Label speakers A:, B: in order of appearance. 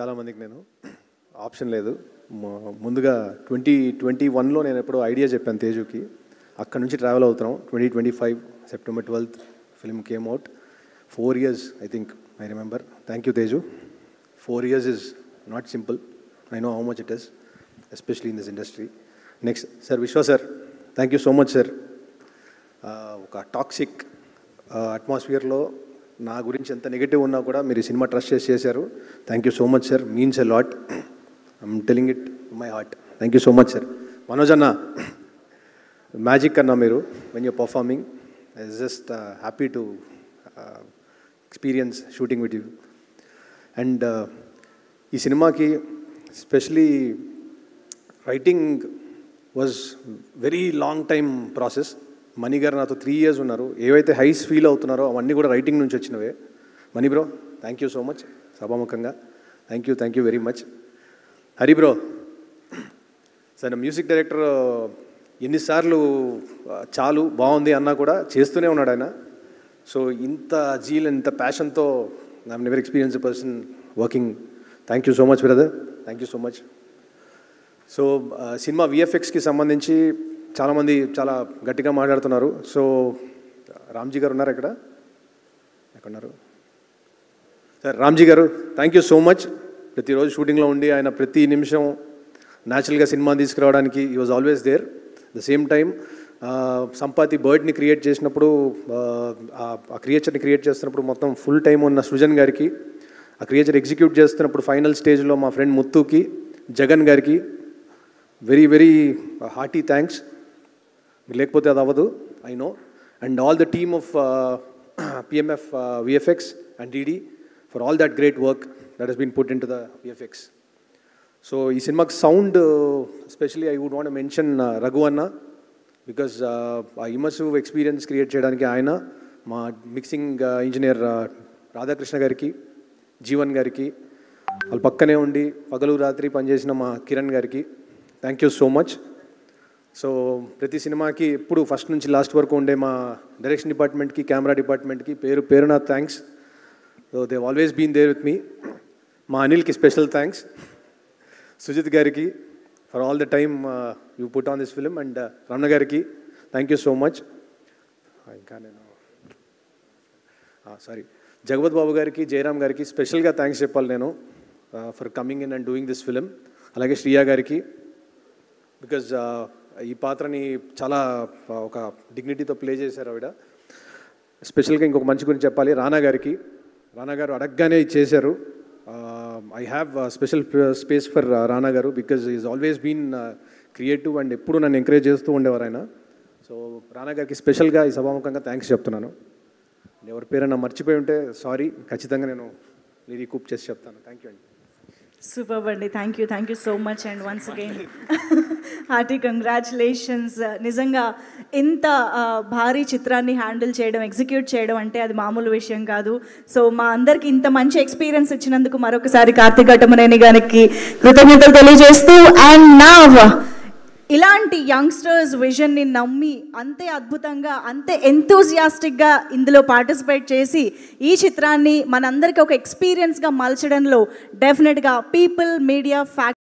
A: చాలా మందికి నేను ఆప్షన్ లేదు. ముందుగా 2021లో నేను ఎప్పుడో ఐడియా చెప్పాను తేజుకి. అక్కడ నుంచి ట్రావెల్ అవుతున్నాం. 2025 September 12th film came out. 4 years I think, I remember. Thank you Teju. 4 years is not simple. I know how much it is, especially in this industry. Next sir, Vishwa sir, thank you so much sir. ఒక toxic అట్మాస్ఫియర్లో నా గురించి ఎంత negative ఉన్నా కూడా మీరు cinema trust చేశారు. Thank you so much sir. Means a lot. I'm telling it my heart. Thank you so much sir. Manoj అన్న, మ్యాజిక్ అన్న మీరు when your performing. I just happy to experience shooting with you. And ఈ సినిమాకి specially writing was very long time process. మణి గారు నాతో 3 years ఉన్నారు. ఏవైతే highs feel అవుతున్నారో అవన్నీ కూడా రైటింగ్ నుంచి వచ్చినవే. Mani bro, thank you so much. సభాముఖంగా thank you very much. Hari bro sir, music director ఎన్నిసార్లు చాలు బాగుంది అన్నా కూడా చేస్తూనే ఉన్నాడు ఆయన. సో ఇంత జీల్, ఇంత ప్యాషన్తో I never experience person working. Thank you so much brother. Thank you so much. So cinema విఎఫ్ఎక్స్కి సంబంధించి చాలామంది చాలా గట్టిగా మాట్లాడుతున్నారు. సో రామ్జీ గారు ఉన్నారు ఎక్కడున్నారు సార్? రామ్జీ గారు, థ్యాంక్ యూ సో మచ్. ప్రతిరోజు షూటింగ్లో ఉండి ఆయన ప్రతి నిమిషం న్యాచురల్గా సినిమా తీసుకురావడానికి ఈ was always there. The same time Sampati బర్డ్ని క్రియేట్ చేసినప్పుడు, ఆ క్రియేచర్ని క్రియేట్ చేస్తున్నప్పుడు మొత్తం ఫుల్ టైం ఉన్న సృజన్ గారికి, ఆ క్రియేచర్ ఎగ్జిక్యూట్ చేస్తున్నప్పుడు ఫైనల్ స్టేజ్లో మా ఫ్రెండ్ ముత్తుకి, జగన్ గారికి వెరీ వెరీ హార్టీ థ్యాంక్స్. లేకపోతే అది అవ్వదు, I know. And all the team of PMF VFX and DD for all that great work that has been put into the VFX. So ఈ సినిమాకి sound especially I would want mention Raghu అన్న, because ఆ immersive experience create చేయడానికి ఆయన, మా mixing engineer Radhakrishna గారికి, జీవన్ గారికి, వాళ్ళ పక్కనే ఉండి పగలు రాత్రి పనిచేసిన మా కిరణ్ గారికి thank you so much. So ప్రతి సినిమాకి ఎప్పుడు ఫస్ట్ నుంచి లాస్ట్ వరకు ఉండే మా డైరెక్షన్ డిపార్ట్మెంట్కి, కెమెరా డిపార్ట్మెంట్కి పేరు నా thanks. So they always been there with me. మా అనిల్కి స్పెషల్ థ్యాంక్స్. సుజిత్ గారికి for all the time you put on this film. And Ramana గారికి థ్యాంక్ యూ సో మచ్. ఇంకా నేను జగపత్ బాబు గారికి, జయరామ్ గారికి స్పెషల్గా థ్యాంక్స్ చెప్పాలి నేను for coming in and doing this film. అలాగే శ్రియా గారికి, బికాజ్ ఈ పాత్రని చాలా ఒక డిగ్నిటీతో ప్లే చేశారు ఆవిడ. స్పెషల్గా ఇంకొక మంచి గురించి చెప్పాలి, రానా గారు అడగగానే చేశారు. I have special space for Rana గారు, because is always been creative and ఎప్పుడు నన్ను ఎంకరేజ్ చేస్తూ ఉండేవారు ఆయన. సో రానా గారికి స్పెషల్గా ఈ సభాముఖంగా థ్యాంక్స్ చెప్తున్నాను. ఎవరి పేరైనా మర్చిపోయి ఉంటే సారీ, ఖచ్చితంగా నేను రీకూప్ చేసి చెప్తాను. థ్యాంక్ యూ అండి.
B: సూపర్ అండి. Thank you so much. And once again hearty congratulations. నిజంగా ఇంత భారీ చిత్రాన్ని హ్యాండిల్ చేయడం, ఎగ్జిక్యూట్ చేయడం అంటే అది మామూలు విషయం కాదు. సో మా అందరికి ఇంత మంచి ఎక్స్పీరియన్స్ ఇచ్చినందుకు మరొకసారి కార్తీక్ ఘట్టమనేని గారికి కృతజ్ఞతలు తెలియజేస్తూ, అండ్ నౌ ఇలాంటి యంగ్స్టర్స్ విజన్ని నమ్మి అంతే అద్భుతంగా, అంతే ఎంతూజియాస్టిక్గా ఇందులో పార్టిసిపేట్ చేసి ఈ చిత్రాన్ని మనందరికీ ఒక ఎక్స్పీరియన్స్గా మలచడంలో డెఫినెట్గా పీపుల్ మీడియా ఫ్యాక్ట్